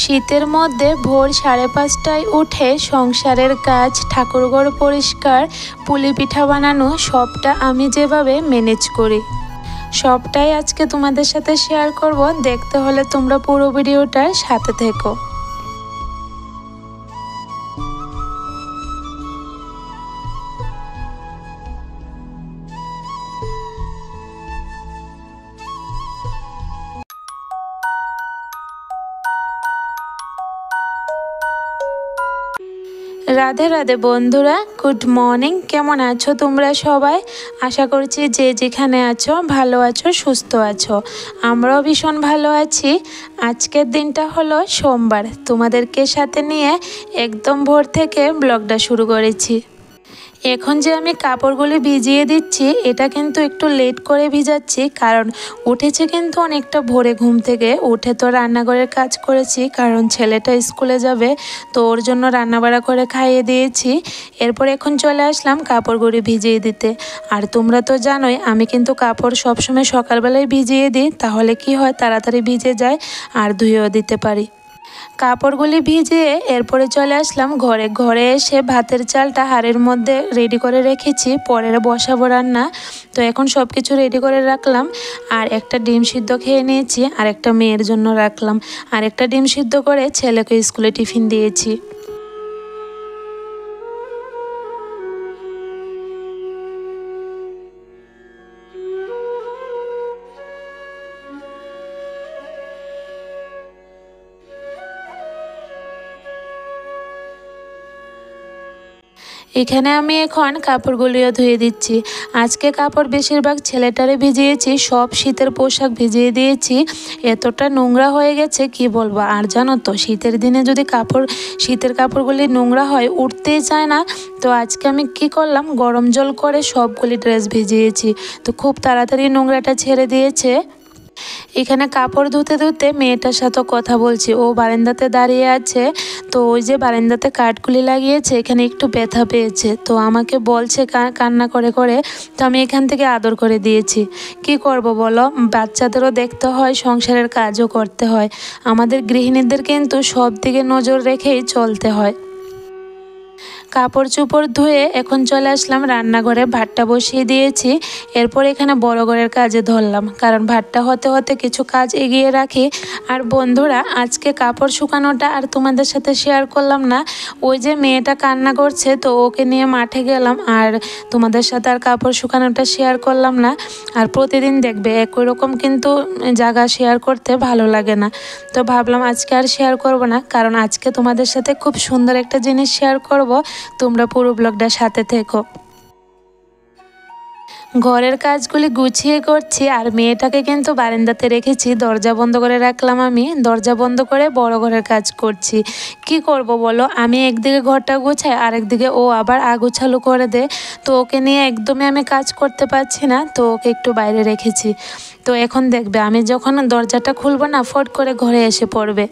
শীতের মধ্যে ভোর 5:30টায় উঠে সংসারের কাজ, ঠাকুরঘর পরিষ্কার, পুলি পিঠা বানানো সবটা আমি যেভাবে ম্যানেজ করি সবটাই আজকে তোমাদের সাথে শেয়ার করব। দেখতে হলে তোমরা পুরো ভিডিওটার সাথে থেকো। রাধে রাধে বন্ধুরা, গুড মর্নিং। কেমন আছো তোমরা সবাই? আশা করছি যে যেখানে আছো ভালো আছো, সুস্থ আছো। আমরাও ভীষণ ভালো আছি। আজকের দিনটা হলো সোমবার। তোমাদেরকে সাথে নিয়ে একদম ভোর থেকে ব্লগটা শুরু করেছি। এখন যে আমি কাপড়গুলি ভিজিয়ে দিচ্ছি এটা কিন্তু একটু লেট করে ভিজাচ্ছি, কারণ উঠেছে কিন্তু অনেকটা ভোরে ঘুম থেকে। উঠে তো রান্নাঘরের কাজ করেছি, কারণ ছেলেটা স্কুলে যাবে, তো ওর জন্য রান্নাবাড়া করে খাইয়ে দিয়েছি। এরপর এখন চলে আসলাম কাপড়গুলি ভিজিয়ে দিতে। আর তোমরা তো জানোই আমি কিন্তু কাপড় সবসময় সকালবেলায় ভিজিয়ে দিই, তাহলে কি হয় তাড়াতাড়ি ভিজে যায় আর ধুয়েও দিতে পারি। কাপড়গুলি ভিজিয়ে এরপরে চলে আসলাম ঘরে এসে ভাতের চালটা হাঁড়ির মধ্যে রেডি করে রেখেছি, পরে বসাবো রান্না। তো এখন সব কিছু রেডি করে রাখলাম। আর একটা ডিম সিদ্ধ খেয়ে নিয়েছি, আর একটা মেয়ের জন্য রাখলাম। আর একটা ডিম সিদ্ধ করে ছেলেকে স্কুলে টিফিন দিয়েছি। এখানে আমি এখন কাপড়গুলিও ধুয়ে দিচ্ছি। আজকে কাপড় বেশিরভাগ ছেলেটারে ভিজিয়েছি, সব শীতের পোশাক ভিজিয়ে দিয়েছি। এতটা নোংরা হয়ে গেছে কি বলবো। আর জানো তো শীতের দিনে যদি শীতের কাপড়গুলি নোংরা হয় উঠতেই চায় না। তো আজকে আমি কি করলাম, গরম জল করে সবগুলি ড্রেস ভিজিয়েছি, তো খুব তাড়াতাড়ি নোংরাটা ছেড়ে দিয়েছে। এখানে কাপড় ধুতে ধুতে মেয়েটার সাথে কথা বলছি। ও বারান্দাতে দাঁড়িয়ে আছে। তো ওই যে বারান্দাতে কাঠগুলি লাগিয়েছে, এখানে একটু ব্যথা পেয়েছে, তো আমাকে বলছে কান্না করে করে। তো আমি এখান থেকে আদর করে দিয়েছি। কি করব বলো, বাচ্চাদেরও দেখতে হয়, সংসারের কাজও করতে হয়। আমাদের গৃহিণীদের কিন্তু সব দিকে নজর রেখেই চলতে হয়। কাপড় চোপড় ধুয়ে এখন চলে আসলাম রান্নাঘরে, ভাতটা বসিয়ে দিয়েছি। এরপর এখানে বড় ঘরের কাজে ধরলাম, কারণ ভাতটা হতে হতে কিছু কাজ এগিয়ে রাখি। আর বন্ধুরা, আজকে কাপড় শুকানোটা আর তোমাদের সাথে শেয়ার করলাম না। ওই যে মেয়েটা কান্না করছে, তো ওকে নিয়ে মাঠে গেলাম, আর তোমাদের সাথে আর কাপড় শুকানোটা শেয়ার করলাম না। আর প্রতিদিন দেখবে একই রকম কিন্তু জায়গা শেয়ার করতে ভালো লাগে না। তো ভাবলাম আজকে আর শেয়ার করব না, কারণ আজকে তোমাদের সাথে খুব সুন্দর একটা জিনিস শেয়ার করব। তোমরা পুরো ব্লগটার সাথে থেকো। ঘরের কাজগুলি গুছিয়ে করছি, আর মেয়েটাকে কিন্তু বারান্দাতে রেখেছি, দরজা বন্ধ করে রাখলাম। আমি দরজা বন্ধ করে বড় ঘরের কাজ করছি। কি করব বলো, আমি একদিকে ঘরটা গুছাই, আর একদিকে ও আবার আগুছালো করে দেয়। তো ওকে নিয়ে একদমই আমি কাজ করতে পারছি না, তো ওকে একটু বাইরে রেখেছি। তো এখন দেখবে আমি যখন দরজাটা খুলবো না, ফট করে ঘরে এসে পড়বে।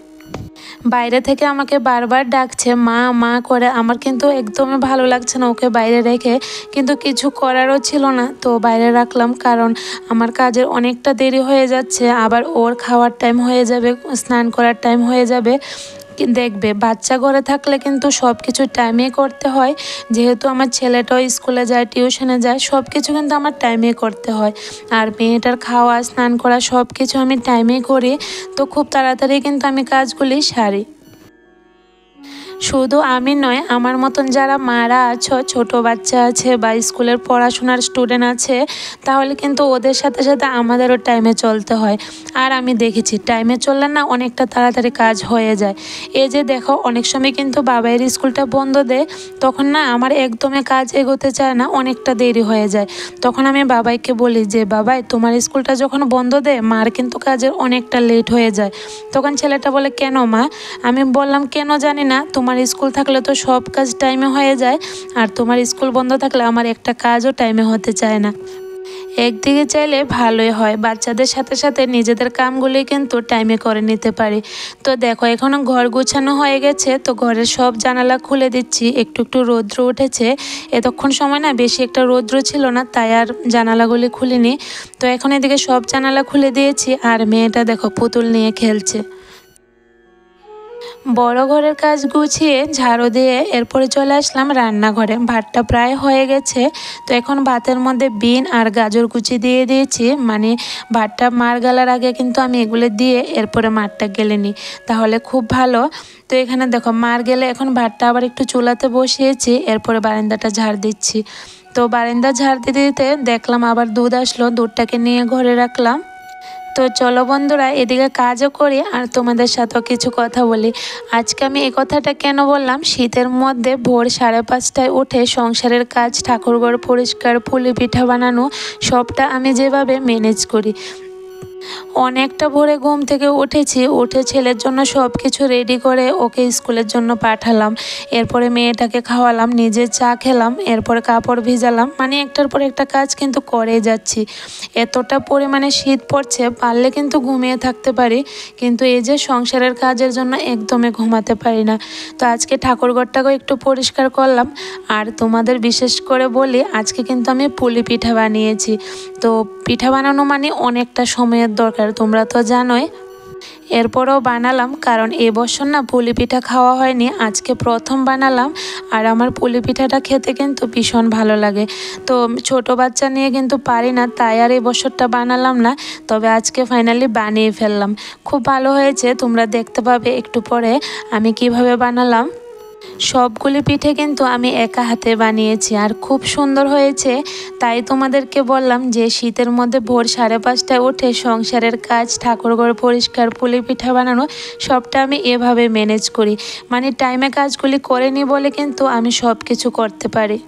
বাইরে থেকে আমাকে বারবার ডাকছে মা মা করে। আমার কিন্তু একদমই ভালো লাগছে না ওকে বাইরে রেখে, কিন্তু কিছু করারও ছিল না, তো বাইরে রাখলাম, কারণ আমার কাজের অনেকটা দেরি হয়ে যাচ্ছে। আবার ওর খাওয়ার টাইম হয়ে যাবে, স্নান করার টাইম হয়ে যাবে। দেখবে বাচ্চা ঘরে থাকলে কিন্তু সব কিছু টাইমে করতে হয়। যেহেতু আমার ছেলেটাও স্কুলে যায়, টিউশনে যায়, সব কিছু কিন্তু আমার টাইমে করতে হয়। আর মেয়েটার খাওয়া, স্নান করা সব কিছু আমি টাইমেই করি। তো খুব তাড়াতাড়ি কিন্তু আমি কাজগুলি সারি। শুধু আমি নয়, আমার মতন যারা মারা আছো, ছোট বাচ্চা আছে বা স্কুলের পড়াশোনার স্টুডেন্ট আছে, তাহলে কিন্তু ওদের সাথে সাথে আমাদেরও টাইমে চলতে হয়। আর আমি দেখেছি টাইমে চললে না অনেকটা তাড়াতাড়ি কাজ হয়ে যায়। এই যে দেখো, অনেক সময় কিন্তু বাবাইয়ের স্কুলটা বন্ধ দেয়, তখন না আমার একদমই কাজ এগোতে চায় না, অনেকটা দেরি হয়ে যায়। তখন আমি বাবাইকে বলি যে বাবাই, তোমার স্কুলটা যখন বন্ধ দেয় মার কিন্তু কাজের অনেকটা লেট হয়ে যায়। তখন ছেলেটা বলে কেন মা? আমি বললাম কেন জানি না, তোমার স্কুল থাকলে তো সব কাজ টাইমে হয়ে যায়, আর তোমার স্কুল বন্ধ থাকলে আমার একটা কাজও টাইমে হতে চায় না। একদিকে চাইলে ভালোই হয়, বাচ্চাদের সাথে সাথে নিজেদের কামগুলি কিন্তু টাইমে করে নিতে পারি। তো দেখো এখনও ঘর গোছানো হয়ে গেছে, তো ঘরের সব জানালা খুলে দিচ্ছি। একটু একটু রৌদ্র উঠেছে, এতক্ষণ সময় না বেশি একটা রৌদ্র ছিল না, তাই আর জানালাগুলি খুলিনি। তো এখন এদিকে সব জানালা খুলে দিয়েছি, আর মেয়েটা দেখো পুতুল নিয়ে খেলছে। বড় ঘরের কাজ গুছিয়ে ঝাড়ু দিয়ে এরপরে চলে আসলাম রান্নাঘরে। ভাতটা প্রায় হয়ে গেছে, তো এখন ভাতের মধ্যে বিন আর গাজর কুচি দিয়ে দিয়েছি। মানে ভাতটা মার গালার আগে কিন্তু আমি এগুলো দিয়ে এরপরে মারটা গেলে নিই, তাহলে খুব ভালো। তো এখানে দেখো মার গেলে এখন ভাতটা আবার একটু চুলাতে বসিয়েছি, এরপরে বারান্দাটা ঝাড় দিচ্ছি। তো বারান্দা ঝাড় দিতে দিতে দেখলাম আবার দুধ আসলো, দুধটাকে নিয়ে ঘরে রাখলাম। তো চলো বন্ধুরা, এদিকে কাজও করি আর তোমাদের সাথেও কিছু কথা বলি। আজকে আমি এই কথাটা কেন বললাম, শীতের মধ্যে ভোর 5:30টায় উঠে সংসারের কাজ, ঠাকুরঘর পরিষ্কার, পুলি পিঠা বানানো, সবটা আমি যেভাবে ম্যানেজ করি। অনেকটা ভোরে ঘুম থেকে উঠে ছেলের জন্য সব কিছু রেডি করে ওকে স্কুলের জন্য পাঠালাম। এরপরে মেয়েটাকে খাওয়ালাম, নিজে চা খেলাম, এরপরে কাপড় ভিজালাম। মানে একটার পর একটা কাজ কিন্তু করেই যাচ্ছি। এতটা পরিমাণে শীত পড়ছে, পারলে কিন্তু ঘুমিয়ে থাকতে পারি, কিন্তু এই যে সংসারের কাজের জন্য একদমই ঘুমাতে পারি না। তো আজকে ঠাকুরঘরটাকেও একটু পরিষ্কার করলাম। আর তোমাদের বিশেষ করে বলি, আজকে কিন্তু আমি পুলি পিঠা বানিয়েছি। তো পিঠা বানানো মানে অনেকটা সময়ের দরকার, তোমরা তো জানোই। এরপরেও বানালাম, কারণ এবছর না পুলি পিঠা খাওয়া হয়নি, আজকে প্রথম বানালাম। আর আমার পুলি পিঠাটা খেতে কিন্তু ভীষণ ভালো লাগে। তো ছোট বাচ্চা নিয়ে কিন্তু পারি না, তাই আর এই বছরটা বানালাম না। তবে আজকে ফাইনালি বানিয়ে ফেললাম, খুব ভালো হয়েছে। তোমরা দেখতে পাবে একটু পরে আমি কিভাবে বানালাম। সবগুলি পিঠে কিন্তু আমি একা হাতে বানিয়েছি আর খুব সুন্দর হয়েছে। তাই তোমাদেরকে বললাম যে শীতের মধ্যে ভোর 5:30টায় উঠে সংসারের কাজ, ঠাকুরঘর পরিষ্কার, পুলি পিঠা বানানো, সবটা আমি এভাবে ম্যানেজ করি। মানে টাইমে কাজগুলি করে নিই বলে কিন্তু আমি সব কিছু করতে পারি।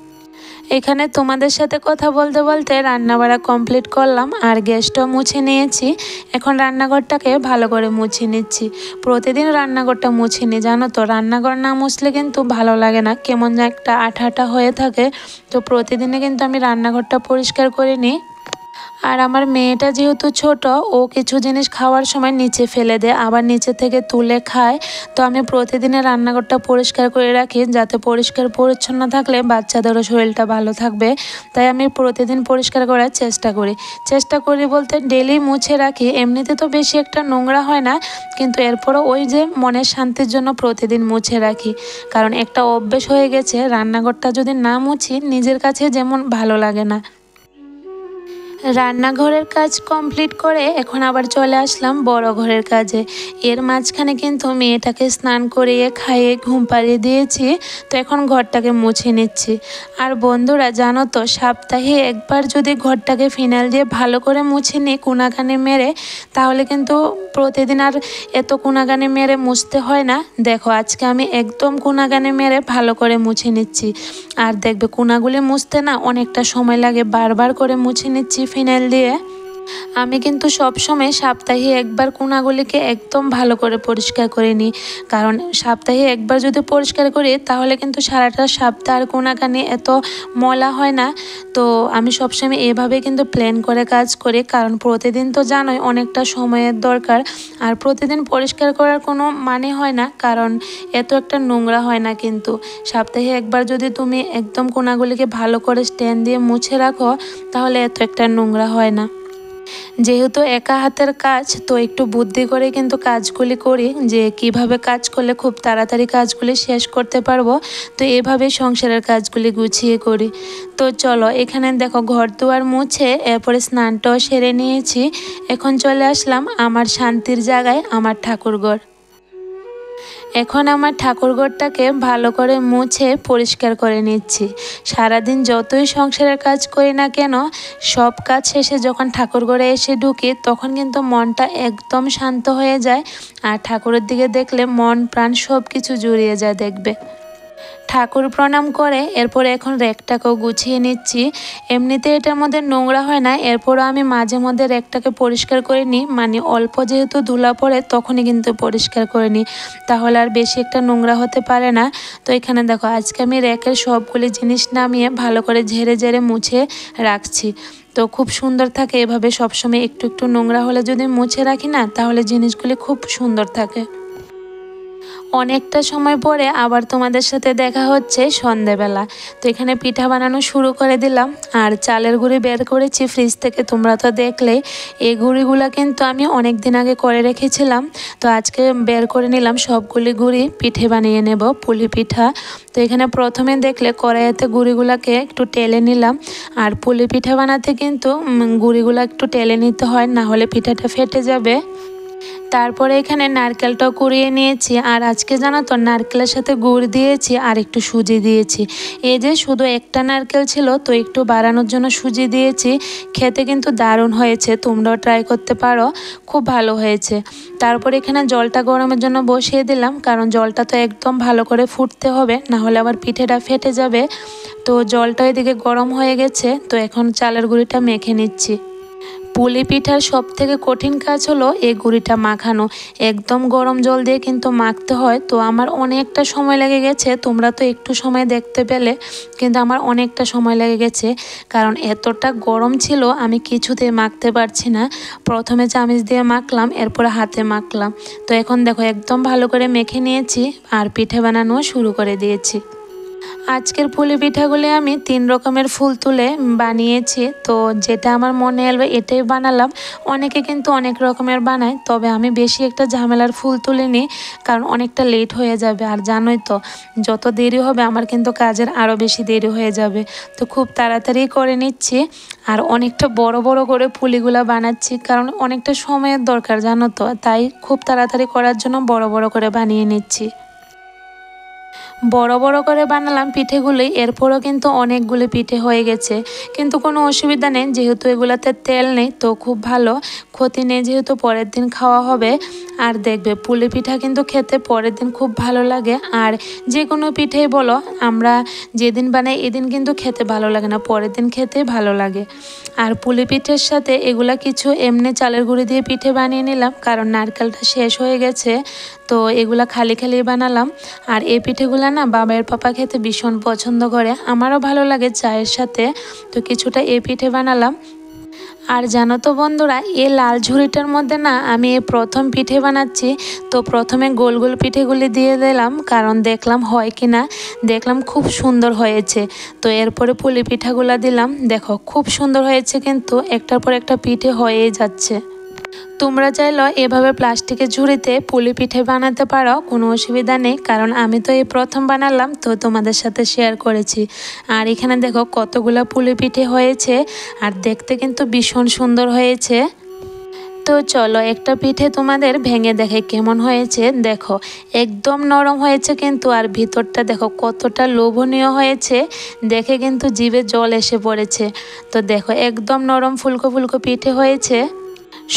এখানে তোমাদের সাথে কথা বলতে বলতে রান্নাবাড়া কমপ্লিট করলাম আর গ্যাসটাও মুছে নিয়েছি। এখন রান্নাঘরটাকে ভালো করে মুছে নিচ্ছি। প্রতিদিন রান্নাঘরটা মুছে নিই, জানো তো, রান্নাঘর না মুছলে কিন্তু ভালো লাগে না, কেমন যেন একটা আঠা আঠা হয়ে থাকে। তো প্রতিদিনে কিন্তু আমি রান্নাঘরটা পরিষ্কার করে নিই। আর আমার মেয়েটা যেহেতু ছোট, ও কিছু জিনিস খাওয়ার সময় নিচে ফেলে দেয়, আবার নিচে থেকে তুলে খায়। তো আমি প্রতিদিনের রান্নাঘরটা পরিষ্কার করে রাখি, যাতে পরিষ্কার পরিচ্ছন্ন থাকলে বাচ্চাদেরও শরীরটা ভালো থাকবে। তাই আমি প্রতিদিন পরিষ্কার করার চেষ্টা করি বলতে ডেলি মুছে রাখি। এমনিতে তো বেশি একটা নোংরা হয় না, কিন্তু এরপরও ওই যে মনের শান্তির জন্য প্রতিদিন মুছে রাখি। কারণ একটা অভ্যেস হয়ে গেছে, রান্নাঘরটা যদি না মুছি নিজের কাছে যেমন ভালো লাগে না। রান্নাঘরের কাজ কমপ্লিট করে এখন আবার চলে আসলাম বড় ঘরের কাজে। এর মাঝখানে কিন্তু মেয়েটাকে স্নান করিয়ে খাইয়ে ঘুম পাড়িয়ে দিয়েছি। তো এখন ঘরটাকে মুছে নিচ্ছি। আর বন্ধুরা জানো তো, সপ্তাহে একবার যদি ঘরটাকে ফিনাইল দিয়ে ভালো করে মুছে নিই কোনাকানি মেরে, তাহলে কিন্তু প্রতিদিন আর এত কোনাকানি মেরে মুছতে হয় না। দেখো আজকে আমি একদম কোনাকানি মেরে ভালো করে মুছে নিচ্ছি। আর দেখবে কোনাগুলি মুছতে না অনেকটা সময় লাগে, বারবার করে মুছে নিচ্ছি ফিনাইল দিয়ে। আমি কিন্তু সবসময় সপ্তাহে একবার কোনাগুলিকে একদম ভালো করে পরিষ্কার করে নিই, কারণ সপ্তাহে একবার যদি পরিষ্কার করি তাহলে কিন্তু সারাটা সপ্তাহ আর কোনাকানি এত ময়লা হয় না। তো আমি সবসময় এভাবে কিন্তু প্ল্যান করে কাজ করি, কারণ প্রতিদিন তো জানোই অনেকটা সময়ের দরকার। আর প্রতিদিন পরিষ্কার করার কোনো মানে হয় না, কারণ এত একটা নোংরা হয় না। কিন্তু সপ্তাহে একবার যদি তুমি একদম কোনাগুলিকে ভালো করে স্ট্যান্ড দিয়ে মুছে রাখো, তাহলে এত একটা নোংরা হয় না। যেহেতু একা হাতের কাজ, তো একটু বুদ্ধি করে কিন্তু কাজগুলি করি, যে কিভাবে কাজ করলে খুব তাড়াতাড়ি কাজগুলি শেষ করতে পারবো। তো এভাবে সংসারের কাজগুলি গুছিয়ে করি। তো চলো, এখানে দেখো ঘর দুয়ার মুছে এরপরে স্নানটাও সেরে নিয়েছি। এখন চলে আসলাম আমার শান্তির জায়গায়, আমার ঠাকুরঘর। এখন আমার ঠাকুরঘরটাকে ভালো করে মুছে পরিষ্কার করে নিচ্ছি। সারাদিন যতই সংসারের কাজ করি না কেন, সব কাজ শেষে যখন ঠাকুরঘরে এসে ঢুকি, তখন কিন্তু মনটা একদম শান্ত হয়ে যায়। আর ঠাকুরের দিকে দেখলে মন প্রাণ সব কিছু জুড়িয়ে যায় দেখবে। ঠাকুর প্রণাম করে এরপরে এখন র্যাকটাকেও গুছিয়ে নিচ্ছি। এমনিতে এটার মধ্যে নোংরা হয় না, এরপরও আমি মাঝে মধ্যে র্যাকটাকে পরিষ্কার করে নিই। মানে অল্প যেহেতু ধুলা পড়ে তখনই কিন্তু পরিষ্কার করে নিই, তাহলে আর বেশি একটা নোংরা হতে পারে না। তো এখানে দেখো আজকে আমি র্যাকের সবগুলি জিনিস নামিয়ে ভালো করে ঝেড়ে ঝেড়ে মুছে রাখছি। তো খুব সুন্দর থাকে এভাবে, সবসময় একটু একটু নোংরা হলে যদি মুছে রাখি না, তাহলে জিনিসগুলি খুব সুন্দর থাকে। অনেকটা সময় পরে আবার তোমাদের সাথে দেখা হচ্ছে সন্ধেবেলা। তো এখানে পিঠা বানানো শুরু করে দিলাম। আর চালের গুঁড়ি বের করেছি ফ্রিজ থেকে, তোমরা তো দেখলেই। এই গুঁড়িগুলো কিন্তু আমি অনেক দিন আগে করে রেখেছিলাম, তো আজকে বের করে নিলাম সবগুলি গুঁড়ি, পিঠে বানিয়ে নেব, পুলি পিঠা। তো এখানে প্রথমে দেখলে কড়াইতে গুঁড়িগুলোকে একটু টেলে নিলাম। আর পুলি পিঠা বানাতে কিন্তু গুঁড়িগুলো একটু টেলে নিতে হয়, না হলে পিঠাটা ফেটে যাবে। তারপরে এখানে নারকেলটাও কুড়িয়ে নিয়েছি। আর আজকে জানো তো নারকেলের সাথে গুড় দিয়েছি আর একটু সুজি দিয়েছি। এই যে শুধু একটা নারকেল ছিল, তো একটু বাড়ানোর জন্য সুজি দিয়েছি। খেতে কিন্তু দারুণ হয়েছে, তোমরাও ট্রাই করতে পারো, খুব ভালো হয়েছে। তারপর এখানে জলটা গরমের জন্য বসিয়ে দিলাম, কারণ জলটা তো একদম ভালো করে ফুটতে হবে, না হলে আবার পিঠেটা ফেটে যাবে। তো জলটা এদিকে গরম হয়ে গেছে, তো এখন চালের গুঁড়িটা মেখে নিচ্ছি। পুলি পিঠার সব থেকে কঠিন কাজ হলো এই গুঁড়িটা মাখানো। একদম গরম জল দিয়ে কিন্তু মাখতে হয়। তো আমার অনেকটা সময় লেগে গেছে, তোমরা তো একটু সময় দেখতে পেলে, কিন্তু আমার অনেকটা সময় লেগে গেছে, কারণ এতটা গরম ছিল আমি কিছুতেই মাখতে পারছি না। প্রথমে চামচ দিয়ে মাখলাম, এরপরে হাতে মাখলাম। তো এখন দেখো একদম ভালো করে মেখে নিয়েছি আর পিঠে বানানো শুরু করে দিয়েছি। আজকের পুলি পিঠাগুলি আমি 3 রকমের ফুল তুলে বানিয়েছি। তো যেটা আমার মনে এলো এটাই বানালাম। অনেকে কিন্তু অনেক রকমের বানায়, তবে আমি বেশি একটা ঝামেলার ফুল তুলিনি, কারণ অনেকটা লেট হয়ে যাবে। আর জানোই তো, যত দেরি হবে আমার কিন্তু কাজের আরও বেশি দেরি হয়ে যাবে। তো খুব তাড়াতাড়ি করে নিচ্ছি আর অনেকটা বড় বড় করে পুলিগুলা বানাচ্ছি, কারণ অনেকটা সময়ের দরকার জানো তো, তাই খুব তাড়াতাড়ি করার জন্য বড় বড় করে বানিয়ে নিচ্ছি। বড় বড় করে বানালাম পিঠেগুলি, এরপরও কিন্তু অনেকগুলি পিঠে হয়ে গেছে, কিন্তু কোনো অসুবিধা নেই, যেহেতু এগুলাতে তেল নেই, তো খুব ভালো, ক্ষতি নেই, যেহেতু পরের দিন খাওয়া হবে। আর দেখবে পুলি পিঠা কিন্তু খেতে পরের দিন খুব ভালো লাগে। আর যে কোনো পিঠেই বলো, আমরা যেদিন বানাই এদিন কিন্তু খেতে ভালো লাগে না, পরের দিন খেতে ভালো লাগে। আর পুলি পিঠের সাথে এগুলা কিছু এমনি চালের গুঁড়ি দিয়ে পিঠে বানিয়ে নিলাম, কারণ নারকেলটা শেষ হয়ে গেছে, তো এগুলা খালি খালি বানালাম। আর এই পিঠেগুলা না বাবার পাপা খেতে ভীষণ পছন্দ করে, আমারও ভালো লাগে চায়ের সাথে, তো কিছুটা এই পিঠে বানালাম। আর জানো তো বন্ধুরা, এই লাল ঝুড়িটার মধ্যে না আমি এই প্রথম পিঠে বানাচ্ছি। তো প্রথমে গোল গোল পিঠেগুলি দিয়ে দিলাম, কারণ দেখলাম হয় কি না, দেখলাম খুব সুন্দর হয়েছে। তো এরপরে পুলি পিঠাগুলা দিলাম, দেখো খুব সুন্দর হয়েছে, কিন্তু একটার পর একটা পিঠে হয়েই যাচ্ছে। তোমরা চাইলেও এভাবে প্লাস্টিকের ঝুড়িতে পুলি পিঠে বানাতে পারো, কোনো অসুবিধা নেই, কারণ আমি তো এই প্রথম বানালাম, তো তোমাদের সাথে শেয়ার করেছি। আর এখানে দেখো কতগুলা পুলি পিঠে হয়েছে, আর দেখতে কিন্তু ভীষণ সুন্দর হয়েছে। তো চলো একটা পিঠে তোমাদের ভেঙে দেখে কেমন হয়েছে। দেখো একদম নরম হয়েছে কিন্তু, আর ভিতরটা দেখো কতটা লোভনীয় হয়েছে, দেখে কিন্তু জিভে জল এসে পড়েছে। তো দেখো একদম নরম ফুলকো ফুলকো পিঠে হয়েছে।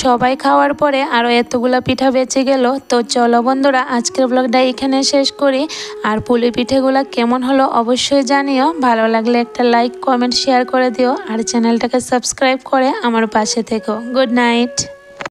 সবাই খাওয়ার পরে আরও এতগুলা পিঠা বেঁচে গেল। তো চলো বন্ধুরা, আজকের ব্লগটা এখানে শেষ করি। আর পুলি পিঠেগুলো কেমন হলো অবশ্যই জানিও, ভালো লাগলে একটা লাইক কমেন্ট শেয়ার করে দিও, আর চ্যানেলটাকে সাবস্ক্রাইব করে আমার পাশে থেকো। Good night.